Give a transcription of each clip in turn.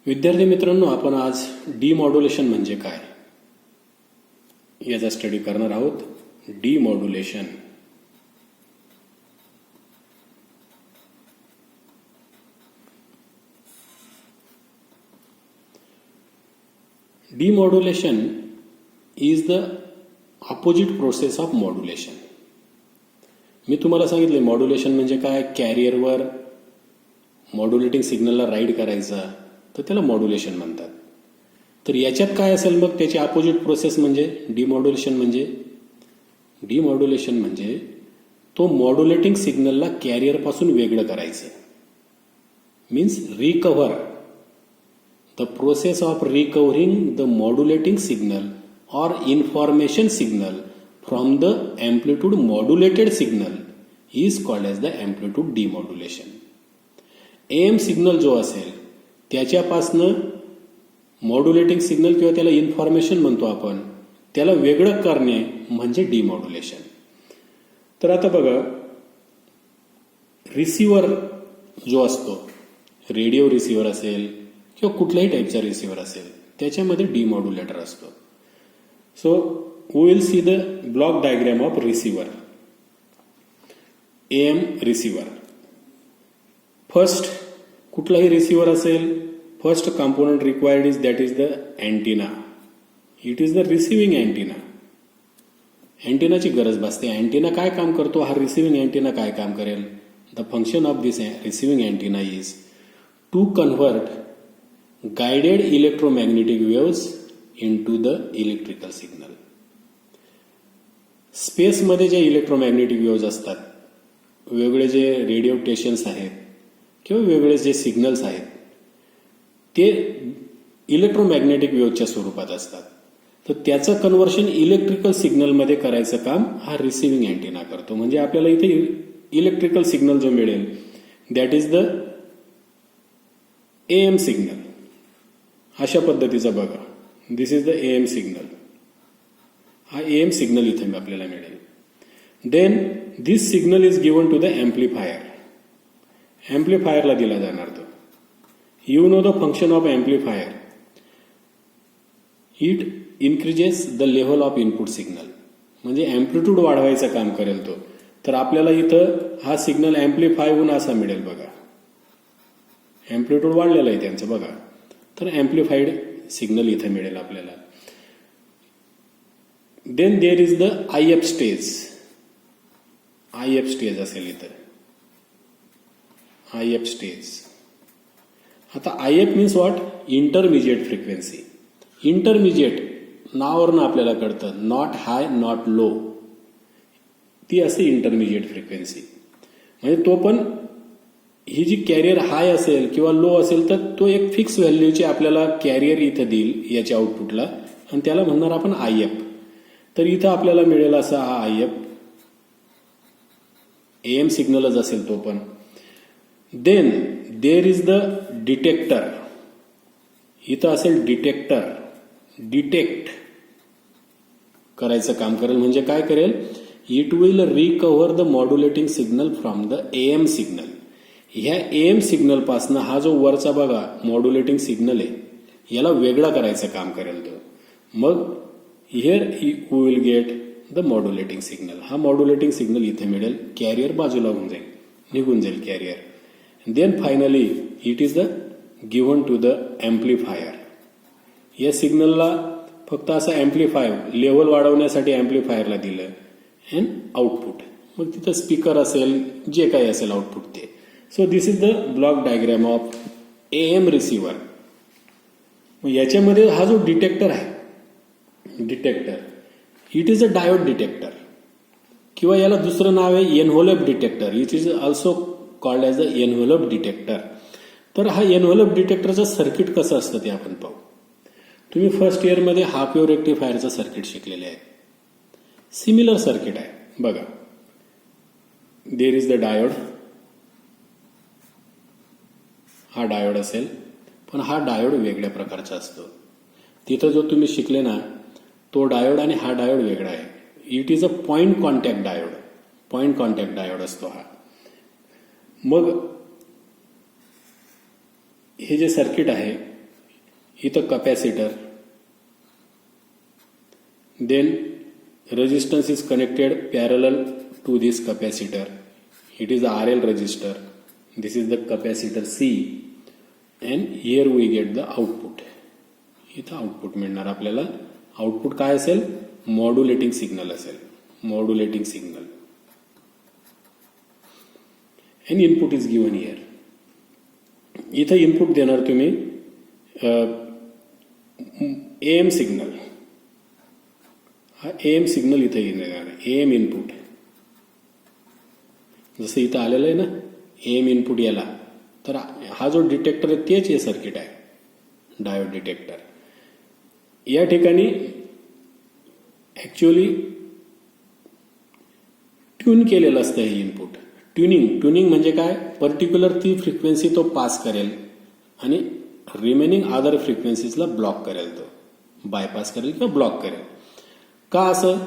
विद्यार्थी मित्रांनो, आपण आज डिमॉड्युलेशन म्हणजे काय याचा स्टडी करणार आहोत. Demodulation demodulation is the opposite process of modulation. मी तुम्हाला सांगितले मॉड्युलेशन म्हणजे काय. कॅरियरवर मॉड्युलेटिंग सिग्नलला राईड करायचा तर त्याला मॉड्युलेशन म्हणतात. तर याच्यात काय असेल मग त्याची ऑपोजिट प्रोसेस म्हणजे डिमॉड्युलेशन म्हणजे तो मॉड्युलेटिंग सिग्नलला कॅरियरपासून वेगळं करायचं. Means recover the process of recovering the modulating signal or information signal from the amplitude modulated signal is called as the amplitude demodulation. AM signal जो असेल त्याच्यापासनं मॉड्युलेटिंग सिग्नल किंवा त्याला इन्फॉर्मेशन म्हणतो आपण, त्याला वेगळं करणे म्हणजे डिमॉड्युलेशन. तर आता बघा, रिसिव्हर जो असतो, रेडिओ रिसिव्हर असेल किंवा कुठल्याही टाईपचा रिसिव्हर असेल, त्याच्यामध्ये डिमॉड्युलेटर असतो. So we will see the block diagram of receiver. AM receiver. First, कुठलाही रिसिव्हर असेल, first component required is that is the antenna. It is the receiving antenna. अँटेनाची गरज भासते. अँटेना काय काम करतो, हा रिसिव्हिंग अँटेना काय काम करेल. The function of this receiving antenna is to convert guided electromagnetic waves into the electrical signal. स्पेसमध्ये जे इलेक्ट्रोमॅग्नेटिक वेव्ज असतात, वेगळे जे रेडिओ स्टेशन्स आहेत किंवा वेगळे जे सिग्नल्स आहेत, ते इलेक्ट्रोमॅग्नेटिक वेव्हच्या स्वरूपात असतात. तर त्याचं कन्व्हर्शन इलेक्ट्रिकल सिग्नलमध्ये करायचं काम हा रिसिव्हिंग अँटेना करतो. म्हणजे आपल्याला इथे इलेक्ट्रिकल सिग्नल जो मिळेल that is the AM signal. अशा पद्धतीचा बघा, this is the AM signal. हा AM सिग्नल इथे आपल्याला मिळेल. Then this signal is given to the amplifier. एम्प्लिफायरला दिला जाणार तो. You know the function of amplifier. It increases the level of input signal. म्हणजे एम्प्लिट्यूड वाढवायचं काम करेल तो. तर आपल्याला इथं हा सिग्नल एम्प्लिफाय होऊन असा मिळेल बघा. एम्प्लिट्यूड वाढलेला आहे त्यांचं बघा. तर एम्प्लिफाईड सिग्नल इथे मिळेल आपल्याला. Then there is the IF stage. IF stage असेल इथं. IF stage. आता IF means what, intermediate frequency. Intermediate नावावरून आपल्याला कळतं, नॉट हाय नॉट लो, ती असे इंटरमिजिएट फ्रिक्वेन्सी. म्हणजे तो पण ही जी कॅरियर हाय असेल किंवा लो असेल तर तो एक फिक्स व्हॅल्यूची आपल्याला कॅरियर इथं देईल याच्या आउटपुटला, आणि त्याला म्हणणार आपण IF. तर इथं आपल्याला मिळेल असा हा IF. AM सिग्नलच असेल तो पण. Then there is the detector. इथं असेल डिटेक्टर. डिटेक्ट करायचं काम करेल. म्हणजे काय करेल, it will recover the modulating signal from the AM signal. ह्या AM सिग्नल पासनं हा जो वरचा बघा मॉड्युलेटिंग सिग्नल आहे, याला वेगळा करायचं काम करेल तो. मग here we will get the modulating signal. हा मॉड्युलेटिंग सिग्नल इथे मिळेल. कॅरियर बाजूला होऊन जाईल, निघून जाईल carrier. Then finally it is the given to the amplifier. या सिग्नलला फक्त असं एम्प्लिफाय लेवल वाढवण्यासाठी एम्प्लिफायरला दिलं अँड आउटपुट. मग तिथं स्पीकर असेल, जे काही असेल आउटपुट ते. So this is the block diagram of AM receiver. याच्यामध्ये हा जो डिटेक्टर आहे, detector, it is a diode detector किंवा याला दुसरं नाव आहे envelope detector. It is also called as the envelope detector. तर हा एनव्हलप डिटेक्टरचं सर्किट कसं असतं ते आपण पाहू. तुम्ही फर्स्ट इयरमध्ये हाफ वेव्ह रेक्टिफायरचं सर्किट शिकलेले आहे. सिमिलर सर्किट आहे बघा. देर इज द डायोड. हा डायोड असेल, पण हा डायोड वेगळ्या प्रकारचा असतो. तिथं जो तुम्ही शिकले ना तो डायोड आणि हा डायोड वेगळा आहे. It is a point contact diode. Point contact diode असतो हा. मग हे जे सर्किट आहे इथं capacitor, then resistance is connected parallel to this capacitor. It is RL resistor. This is the capacitor C, and here we get the output. इथं output मिळणार आपल्याला. आउटपुट काय असेल? मॉड्युलेटिंग सिग्नल असेल. Modulating signal. and input is given here. इथं input देणार तुम्ही AM signal. हा AM सिग्नल इथं येणार. AM इनपुट जसं इथं आलेलं आहे ना, AM इनपुट याला. तर हा जो डिटेक्टर आहे तेच हे सर्किट आहे, डायोड डिटेक्टर. या ठिकाणी ऍक्च्युअली ट्यून केलेलं असतं हे इनपुट. ट्युनिंग म्हणजे काय? पर्टिक्युलर ती फ्रिक्वेन्सी तो पास करेल आणि रिमेनिंग अदर फ्रिक्वेन्सीजला ब्लॉक करेल, तो बायपास करेल किंवा ब्लॉक करेल. का असं?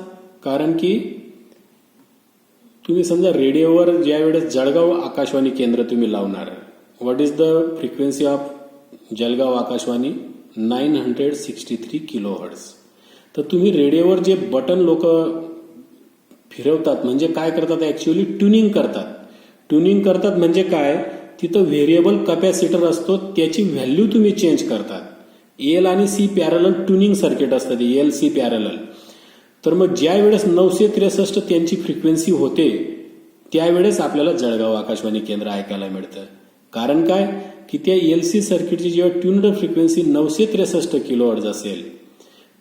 कारण की तुम्ही समजा रेडिओवर ज्या वेळेस जळगाव आकाशवाणी केंद्र तुम्ही लावणार, what is the frequency of Jalgaon Akashvani? 963 kilohertz. तर तुम्ही रेडिओवर जे बटन लोक फिरवतात म्हणजे काय करतात? ऍक्च्युअली ट्युनिंग करतात. ट्युनिंग करतात म्हणजे काय? तिथं व्हेरिएबल कॅपॅसिटर असतो, त्याची व्हॅल्यू तुम्ही चेंज करतात. एल आणि सी पॅरलल ट्युनिंग सर्किट असतात, एल सी पॅरलल. तर मग ज्या वेळेस 963 त्यांची फ्रिक्वेन्सी होते त्यावेळेस आपल्याला जळगाव आकाशवाणी केंद्र ऐकायला मिळतं. कारण काय? की त्या एलसी सर्किटची जेव्हा ट्युन्ड फ्रिक्वेन्सी 963 किलोहर्ट्झ असेल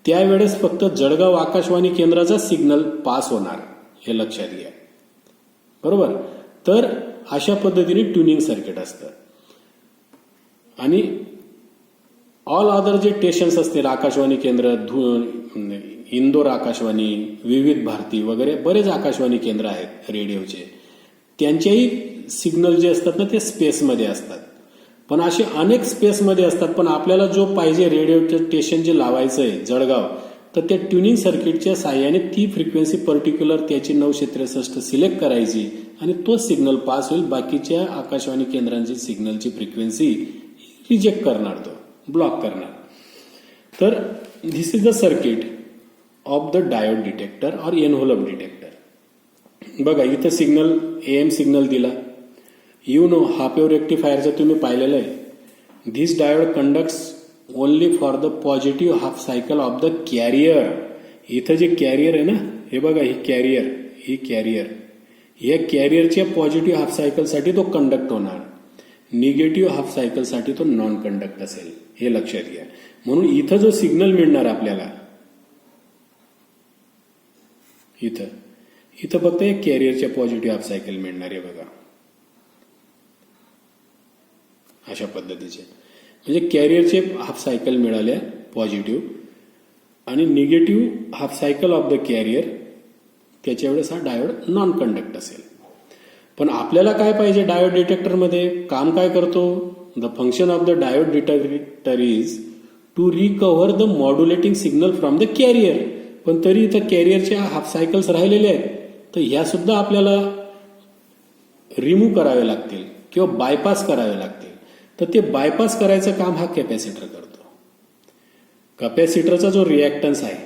त्यावेळेस फक्त जळगाव आकाशवाणी केंद्राचा सिग्नल पास होणार, हे लक्षात घ्या. बरोबर? तर अशा पद्धतीने ट्युनिंग सर्किट असतं. आणि ऑल अदर जे स्टेशन्स असतील, आकाशवाणी केंद्र, इंदोर आकाशवाणी, विविध भारती वगैरे बरेच आकाशवाणी केंद्र आहेत रेडिओचे, त्यांचेही सिग्नल जे असतात ना ते स्पेसमध्ये असतात. पण असे अनेक स्पेसमध्ये असतात. पण आपल्याला जो पाहिजे रेडिओ स्टेशन जे लावायचं आहे जळगाव, तर त्या ट्युनिंग सर्किटच्या साह्याने ती फ्रिक्वेन्सी पर्टिक्युलर त्याची 963 सिलेक्ट करायची आणि तो सिग्नल पास होईल. बाकीच्या आकाशवाणी केंद्रांची सिग्नलची फ्रिक्वेन्सी रिजेक्ट करणार, तो ब्लॉक करणार. तर this is the circuit of the diode detector और एनव्हलप डिटेक्टर. बघा इथं सिग्नल AM सिग्नल दिला. यू नो हाफ वेव्ह रेक्टिफायरचं तुम्ही पाहिलेलं आहे. This diode conducts only for the positive half cycle of the carrier. इथं जे कॅरियर आहे ना, हे बघा ही कॅरियर, या कॅरियरच्या पॉझिटिव्ह हाफ सायकलसाठी तो कंडक्ट होणार, निगेटिव्ह हाफ सायकलसाठी तो नॉन कंडक्ट असेल, हे लक्षात घ्या. म्हणून इथं जो सिग्नल मिळणार आपल्याला, इथं फक्त एक कॅरियरच्या पॉझिटिव्ह हाफ सायकल मिळणार आहे. बघा अशा पद्धतीचे, म्हणजे कॅरियरचे हाफ सायकल मिळाल्या पॉझिटिव्ह आणि negative half cycle of the carrier, त्याच्या वेळेस हा डायोड नॉन कंडक्ट असेल. पण आपल्याला काय पाहिजे डायोड डिटेक्टरमध्ये? काम काय करतो? The function of the diode detector is to recover the modulating signal from the carrier. पण तरी इथं कॅरियरच्या हाफ सायकल्स राहिलेले आहेत, तर ह्या सुद्धा आपल्याला रिमूव्ह करावे लागतील किंवा बायपास करावे लागतील. तर ते बायपास करायचं काम हा कॅपॅसिटर करतो. कॅपॅसिटरचा जो रिॲक्टन्स आहे,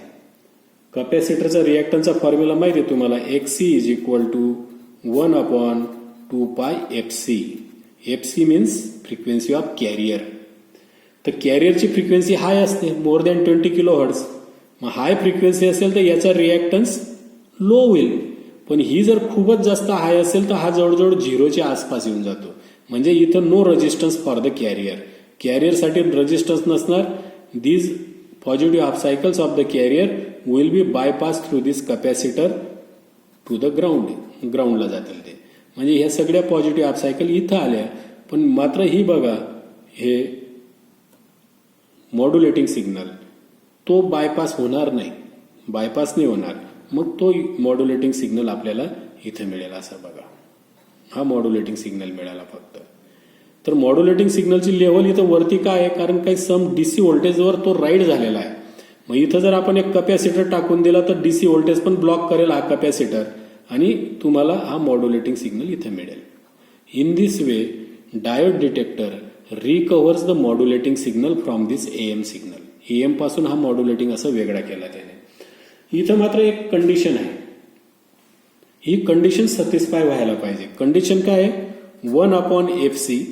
कॅपॅसिटरचा रिॲक्टन्सचा फॉर्म्युला माहिती आहे तुम्हाला, XC is equal to 1/2πfc. FC means frequency of carrier. तर कॅरियरची फ्रिक्वेन्सी हाय असते, मोर दॅन 20 किलोहर्ट्झ. मग हाय फ्रिक्वेन्सी असेल तर याचा रिॲक्टन्स लो होईल. पण ही जर खूपच जास्त हाय असेल तर हा जवळजवळ 0च्या आसपास येऊन जातो. म्हणजे इथं no resistance for the carrier. कॅरियरसाठी रेजिस्टन्स नसणार. These positive half cycles of the carrier will be bypass through this capacitor to the ground. ग्राउंडला जातील ते. म्हणजे ह्या सगळ्या पॉझिटिव्ह हाफ सायकल इथं आल्या. पण मात्र ही बघा, हे मॉड्युलेटिंग सिग्नल तो बायपास होणार नाही, बायपास नाही होणार. मग तो मॉड्युलेटिंग सिग्नल आपल्याला इथे मिळेल. असं बघा, हा मॉड्युलेटिंग सिग्नल मिळाला फक्त. तर मॉड्युलेटिंग सिग्नलची लेव्हल इथं वरती काय आहे? कारण काही सम DC व्होल्टेजवर तो राईड झालेला आहे. मग इथं जर आपण एक कॅपॅसिटर टाकून दिला तर DC व्होल्टेज पण ब्लॉक करेल हा कॅपॅसिटर आणि तुम्हाला हा मॉड्युलेटिंग सिग्नल इथे मिळेल. In this way diode detector recovers the modulating signal from this AM signal. AM पासून हा मॉड्युलेटिंग असं वेगळा केला त्याने. इथं मात्र एक कंडिशन आहे. ही कंडिशन सॅटिस्फाय व्हायला पाहिजे. कंडिशन काय आहे? 1/FC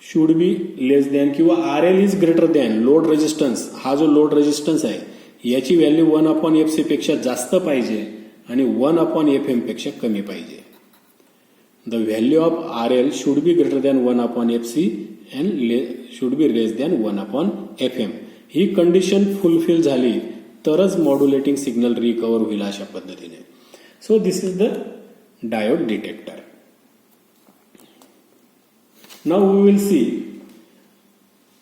should be less than किंवा RL is greater than load resistance. हा जो लोड रेजिस्टन्स आहे याची व्हॅल्यू 1/FC पेक्षा जास्त पाहिजे आणि 1/FM पेक्षा कमी पाहिजे. The value of RL should be greater than 1/FC and should be less than 1/FM. He condition fulfil झाली तरच मॉड्युलेटिंग सिग्नल रिकव्हर होईल अशा पद्धतीने. So this is the diode detector. Now we will see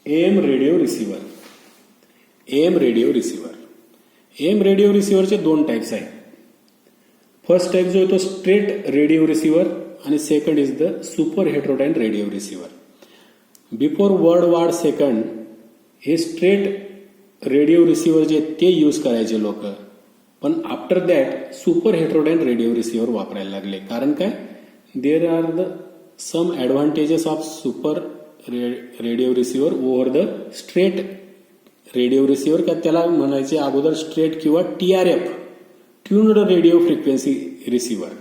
AM radio receiver. AM radio receiver. AM radio receiver चे दोन types आहेत. First type जो आहे तो स्ट्रेट रेडिओ रिसिव्हर आणि second is the super heterodyne radio receiver. Before world war second हे straight radio receiver जे ते यूज करायचे लोक, पण after that super heterodyne radio receiver वापरायला लागले. कारण काय? There are the some advantages of super radio receiver over the straight radio receiver. का त्याला म्हणायचे अगोदर स्ट्रेट किंवा TRF tuned radio frequency receiver.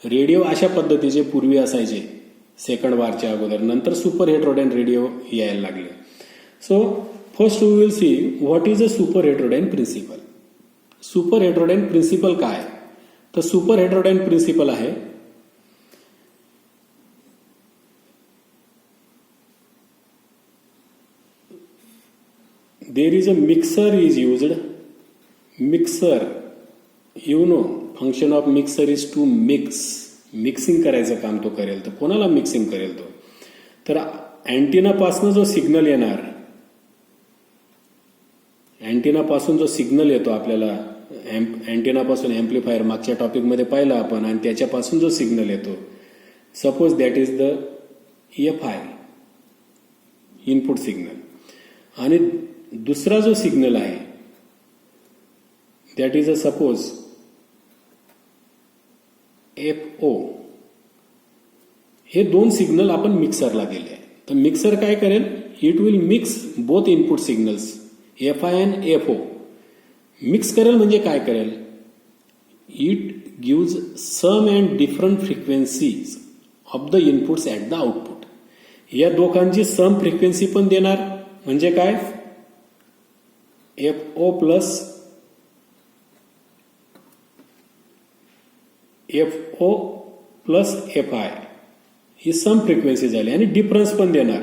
Radio अशा पद्धतीचे पूर्वी असायचे सेकंड वॉरच्या अगोदर. नंतर सुपर हेट्रोडाइन रेडिओ यायला लागले. So first we will see what is a super heterodyne principle. Super heterodyne principle काय? तर सुपर हेट्रोडाइन प्रिन्सिपल आहे there is a mixer is used. Mixer, you know, function of mixer is to mix. Mixing करायचं काम तो करेल. तर कोणाला mixing करेल तो? तर अँटिना पासून जो सिग्नल येणार, अँटिना पासून जो सिग्नल येतो आपल्याला, अँटिना पासून एम्प्लिफायर मागच्या टॉपिक मध्ये पाहिला आपण, आणि त्याच्यापासून जो सिग्नल येतो, suppose that is the FI input signal, आणि दुसरा जो सिग्नल आहे that is a suppose FO. हे दोन सिग्नल आपण मिक्सरला गेले. तर मिक्सर काय करेल? It will mix both input signals FI and FO. Mix करेल म्हणजे काय करेल? It gives sum and different frequencies of the inputs at the output. या दोघांची सम फ्रिक्वेन्सी पण देणार. म्हणजे काय? FO प्लस FI ही सम फ्रिक्वेन्सी झाली, आणि डिफरन्स पण देणार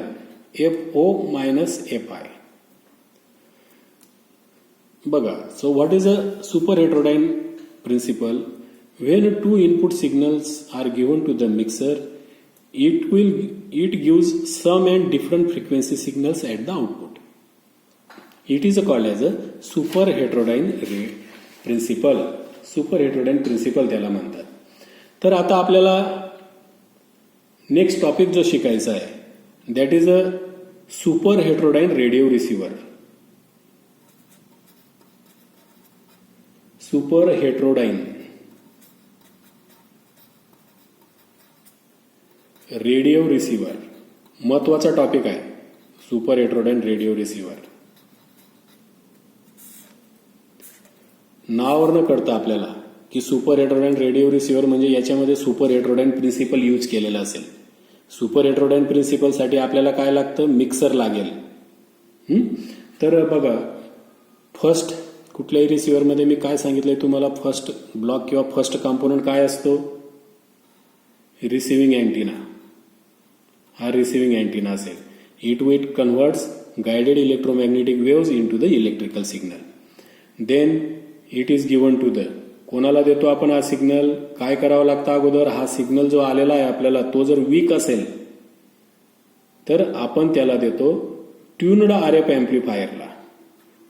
FO मायनस FI. बघा, so what is a super heterodyne principle? When two input signals are given to the mixer, it gives some and different frequency signals at the output. It is called as a super heterodyne principle. Super heterodyne principle त्याला म्हणतात. तर आता आपल्याला next topic जो शिकायचा आहे that is a super heterodyne radio receiver. Super heterodyne radio receiver महत्वाचा topic आहे. सुपर हेट्रोडाइन रेडिओ रिसिव्हर नावावरनं कळतं आपल्याला की सुपर हेट्रोडाइन रेडिओ रिसिव्हर म्हणजे याच्यामध्ये सुपर हेट्रोडाइन प्रिन्सिपल यूज केलेला असेल. सुपर हेट्रोडाइन प्रिन्सिपलसाठी आपल्याला काय लागतं? मिक्सर लागेल. तर बघा, फर्स्ट कुठल्याही रिसिव्हरमध्ये मी काय सांगितलंय तुम्हाला, फर्स्ट ब्लॉक किंवा फर्स्ट कंपोनंट काय असतो? Receiving antenna. हा रिसिव्हिंग अँटिना असेल. It will converts guided electromagnetic waves into the electrical signal. Then it is given to the, कोणाला देतो आपण हा सिग्नल? काय करावं लागतं अगोदर? हा सिग्नल जो आलेला आहे आपल्याला तो जर वीक असेल तर आपण त्याला देतो ट्यून्ड RF एम्प्लिफायरला.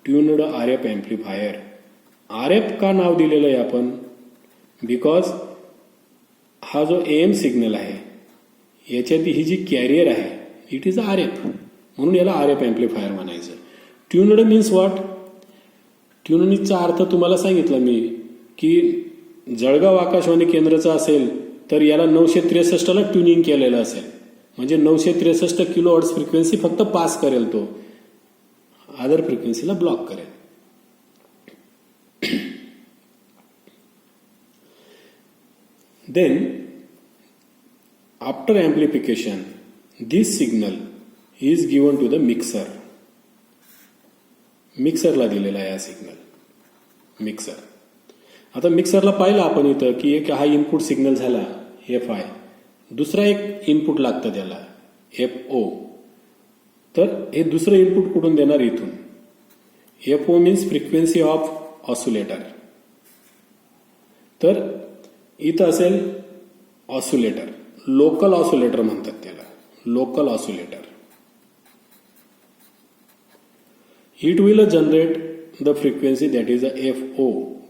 Tuned RF amplifier. RF का नाव दिलेलं आहे आपण? बिकॉज हा जो AM सिग्नल आहे याच्यात ही जी कॅरियर आहे इट इज RF, म्हणून याला RF एम्प्लिफायर म्हणायचं. Tuned means what? ट्यूनिंगचा अर्थ तुम्हाला सांगितलं मी की जळगाव आकाशवाणी केंद्राचा असेल तर याला 963 ला ट्युनिंग केलेलं असेल. म्हणजे 963 किलोहर्ट्झ फ्रिक्वेन्सी फक्त पास करेल, तो अदर फ्रिक्वेन्सीला ब्लॉक करेल. Then, after amplification, this signal is given to the mixer. मिक्सरला दिलेला आहे हा सिग्नल. मिक्सर, आता मिक्सरला पाहिलं आपण इथं की एक हा इनपुट सिग्नल झाला Fi, दुसरा एक इनपुट लागतं त्याला Fo. तर हे दुसरं इनपुट कुठून देणार? इथून. Fo means frequency of oscillator. तर इथं असेल ऑसिलेटर, लोकल ऑसिलेटर म्हणतात त्याला, local oscillator. It will generate the frequency that is a Fo.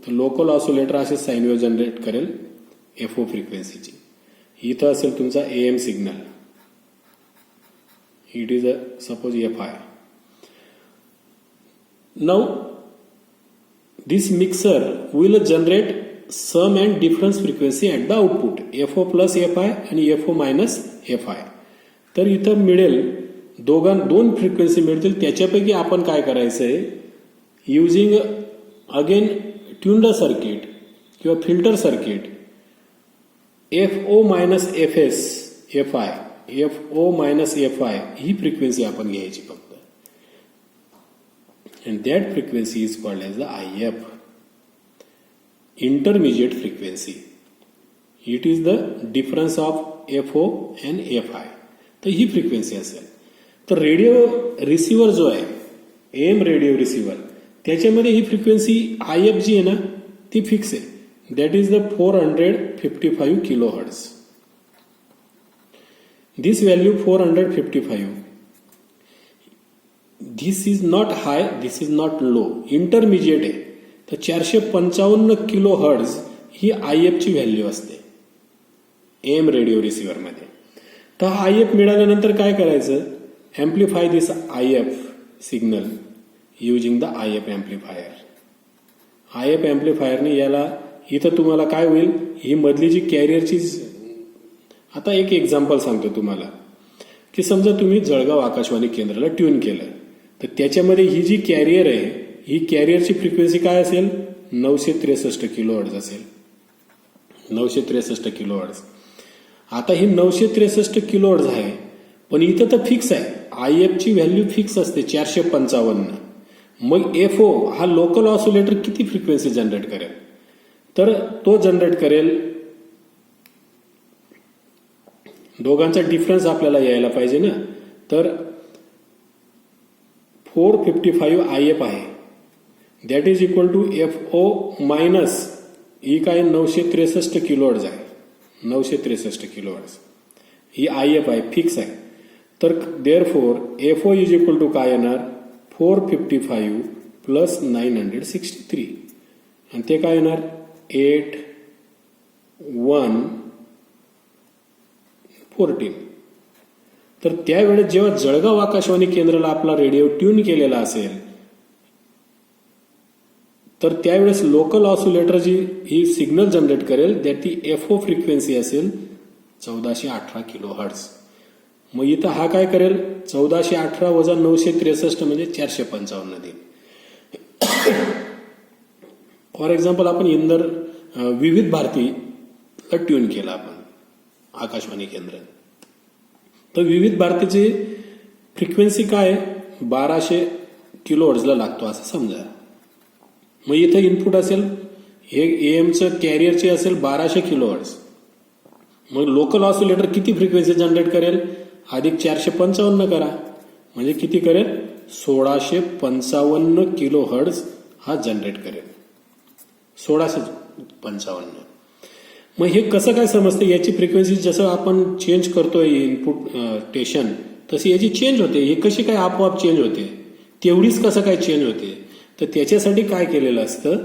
तर लोकल ऑसिलेटर असे साइन वेव्ह जनरेट करेल Fo फ्रिक्वेन्सीची. इथं असेल तुमचा AM signal, it is a suppose Fi. Now this mixer will generate sum and difference frequency at the output, Fo plus Fi आणि Fo minus Fi. तर इथं मिळेल दोन फ्रिक्वेन्सी मिळतील. त्याच्यापैकी आपण काय करायचंय, युजिंग अगेन ट्यून्ड सर्किट किंवा filter circuit, Fo minus Fs Fi, Fo minus Fi ही फ्रिक्वेन्सी आपण घ्यायची फक्त. And that frequency is called as the IF, intermediate frequency. It is the difference of Fo and Fi. तर ही frequency असेल. तर radio receiver जो आहे, AM radio receiver, त्याच्यामध्ये ही फ्रिक्वेन्सी IF जी आहे ना ती फिक्स आहे. That is the 455 kilohertz. This value 455. This is not high, this is not low, intermediate आहे. तर 455 किलोहर्ट्झ ही IF ची व्हॅल्यू असते AM रेडिओ रिसिव्हर मध्ये. तर हा IF मिळाल्यानंतर काय करायचं, amplify this IF signal using the IF amplifier. IF एम्प्लिफायरने याला, इथं तुम्हाला काय होईल, ही मधली जी कॅरियरची, आता एक एक्झाम्पल सांगतो तुम्हाला की समजा तुम्ही जळगाव आकाशवाणी केंद्राला ट्यून केलं, तर त्याच्यामध्ये ही जी कॅरियर आहे, ही कॅरियरची फ्रिक्वेन्सी काय असेल, 963 किलोहर्ट्झ असेल. 963 किलोहर्ट्झ. आता ही 963 किलोहर्ट्झ आहे, पण इथं तर फिक्स आहे, IF ची व्हॅल्यू फिक्स असते 455. मग Fo हा लोकल ऑसिलेटर किती फ्रिक्वेन्सी जनरेट करेल, तर तो जनरेट करेल, दोघांचा डिफरन्स आपल्याला यायला पाहिजे ना. तर 455 IF आहे, that is equal to Fo minus ही काय 963 किलोहर्ट्झ आहे, 963 किलोहर्ट्झ ही IF आहे, फिक्स आहे. तर therefore Fo is equal to काय येणार, 455 प्लस 963, आणि ते काय येणार 8114. तर त्यावेळेस जेव्हा जळगाव आकाशवाणी केंद्राला आपला रेडिओ ट्यून केलेला असेल, तर त्यावेळेस लोकल ऑसिलेटर जी ही सिग्नल जनरेट करेल, त्यात ती Fo फ्रिक्वेन्सी असेल 1418 किलोहर्ट्झ. मग इथं हा काय करेल, 1418 वजा 963 म्हणजे 455 देईल. फॉर एक्झाम्पल आपण इंदर विविध भारतीला ट्यून केला आपण आकाशवाणी केंद्र, तर विविध भारतीची फ्रिक्वेन्सी काय 1200 किलोहर्ट्झला लागतो असं समजा. मग इथं इनपुट असेल, हे AMचं कॅरियरचे असेल 1200 किलोहर्ट्झ. मग लोकल ऑसिलेटर किती फ्रिक्वेन्सी जनरेट करेल, अधिक 455 करा, म्हणजे किती करेल 1655 किलोहर्ट्झ हा जनरेट करेल, 1655. मग हे कसं काय समजते, याची फ्रिक्वेन्सी जसं आपण चेंज करतोय इनपुट स्टेशन, तशी याची चेंज होते. हे कशी काय आपोआप चेंज होते, तेवढीच कसं काय चेंज होते, तर त्याच्यासाठी काय केलेलं असतं,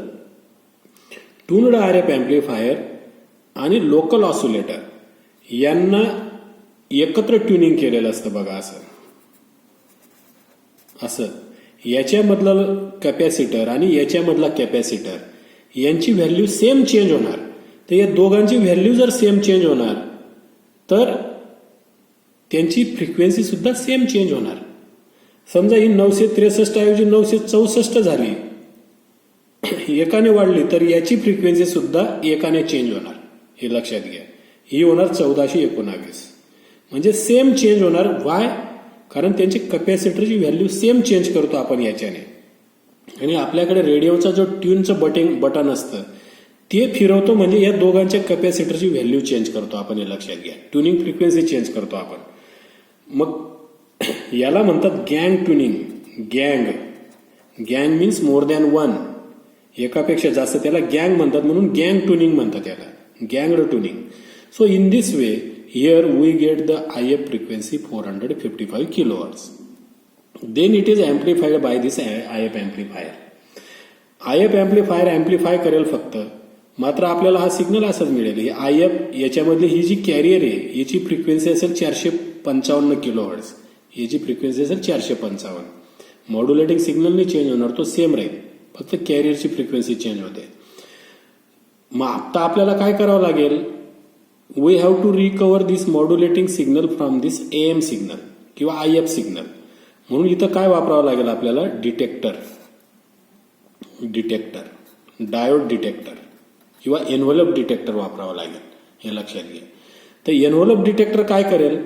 ट्यून्ड RF एम्प्लिफायर आणि लोकल ऑसिलेटर यांना एकत्र ट्युनिंग केलेलं असतं बघा. असं याच्यामधलं कॅपॅसिटर आणि याच्यामधला कॅपॅसिटर यांची व्हॅल्यू सेम चेंज होणार. तर या दोघांची व्हॅल्यू जर सेम चेंज होणार, तर त्यांची फ्रिक्वेन्सी सुद्धा सेम चेंज होणार. समजा ही 963 ऐवजी 964 झाली, एकाने वाढली, तर याची फ्रिक्वेन्सी सुद्धा एकाने चेंज होणार. हे लक्षात घ्या. ही होणार 1419. म्हणजे सेम चेंज होणार. वाय? कारण त्यांची कॅपॅसिटरची व्हॅल्यू सेम चेंज करतो आपण याच्याने. आणि आपल्याकडे रेडिओचा जो ट्यूनचं बटन असतं ते फिरवतो, म्हणजे या दोघांच्या कॅपॅसिटरची व्हॅल्यू चेंज करतो आपण. हे लक्षात घ्या. ट्युनिंग फ्रिक्वेन्सी चेंज करतो आपण. मग याला म्हणतात गँग ट्युनिंग. गँग मीन्स मोर दॅन वन, एकापेक्षा जास्त. त्याला गँग म्हणतात, म्हणून गँग ट्युनिंग म्हणतात याला, ganged tuning. So in this way here we get the IF frequency 455 kilohertz. Then it is amplified by this IF amplifier. IF amplifier amplify करेल फक्त, मात्र आपल्याला हा सिग्नल असाच मिळेल. IF याच्यामधली ही जी कॅरियर आहे याची फ्रिक्वेन्सी असेल 455 kilohertz. याची फ्रिक्वेन्सी असेल 455. मॉड्युलेटिंग सिग्नल नाही चेंज होणार, तो सेम राहील, फक्त कॅरियरची फ्रिक्वेन्सी चेंज होते. मग आता आपल्याला काय करावं लागेल? We have to recover this modulating signal from this AM signal किंवा IF सिग्नल. म्हणून इथं काय वापरावं लागेल आपल्याला? डिटेक्टर, डायोड डिटेक्टर किंवा एनव्हलप डिटेक्टर वापरावं लागेल. हे लक्षात घ्या. तर एनव्हलप डिटेक्टर काय करेल?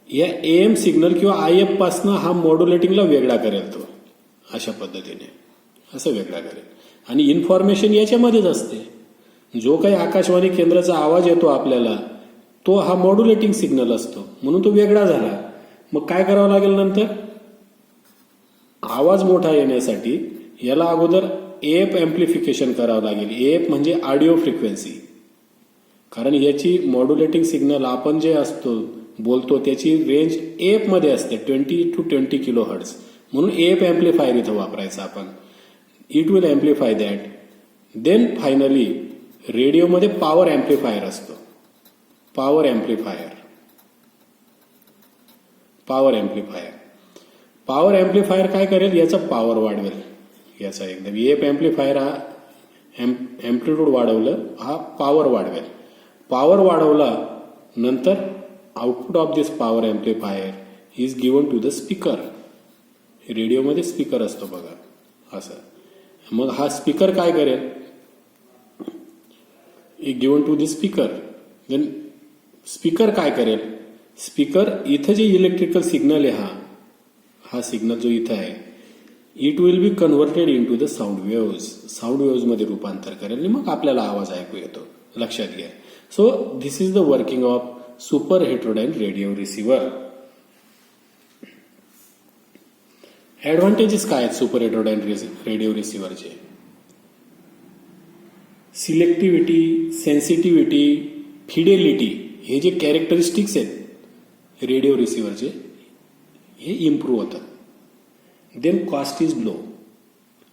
या AM सिग्नल किंवा IF पासनं हा मॉड्युलेटिंगला वेगळा करेल. तो अशा पद्धतीने असं वेगळा करेल. आणि इन्फॉर्मेशन याच्यामध्येच असते. जो काही आकाशवाणी केंद्राचा आवाज येतो आपल्याला, तो हा मॉड्युलेटिंग सिग्नल असतो, म्हणून तो वेगळा झाला. मग काय करावं लागेल नंतर? आवाज मोठा येण्यासाठी याला अगोदर AF एम्प्लिफिकेशन करावं लागेल. AF म्हणजे ऑडिओ फ्रिक्वेन्सी. कारण याची मॉड्युलेटिंग सिग्नल आपण जे असतो बोलतो त्याची रेंज AF मध्ये असते, 20 to 20 kilohertz. म्हणून AF एम्प्लिफायर इथं वापरायचं आपण. It will amplify that. Then finally रेडिओमध्ये पॉवर एम्प्लिफायर असतो. पॉवर एम्प्लिफायर काय करेल? याचा पॉवर वाढवेल. याचा एकदम AF एम्प्लिफायर हा एम्प्लिट्यूड वाढवलं, हा पॉवर वाढवेल. पॉवर वाढवला नंतर output of this power amplifier is given to the speaker. रेडिओमध्ये स्पीकर असतो बघा असं. मग हा स्पीकर काय करेल? Given to the speaker. Then speaker काय करेल? स्पीकर इथं जे इलेक्ट्रिकल सिग्नल आहे, हा सिग्नल जो इथं आहे, it will be converted into the sound waves मध्ये रूपांतर करेल आणि मग आपल्याला आवाज ऐकू येतो. लक्षात घ्या. So this is the working of super heterodyne radio receiver. Advantages काय आहेत सुपर हेट्रोडाईन रेडिओ रिसिव्हरचे? सिलेक्टिव्हिटी, सेन्सिटिव्हिटी, फिडेलिटी, हे जे कॅरेक्टरिस्टिक्स आहेत रेडिओ रिसिव्हरचे, हे इम्प्रूव्ह होतात. Then cost is low.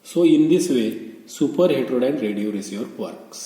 So in this way super heterodyne radio receiver works.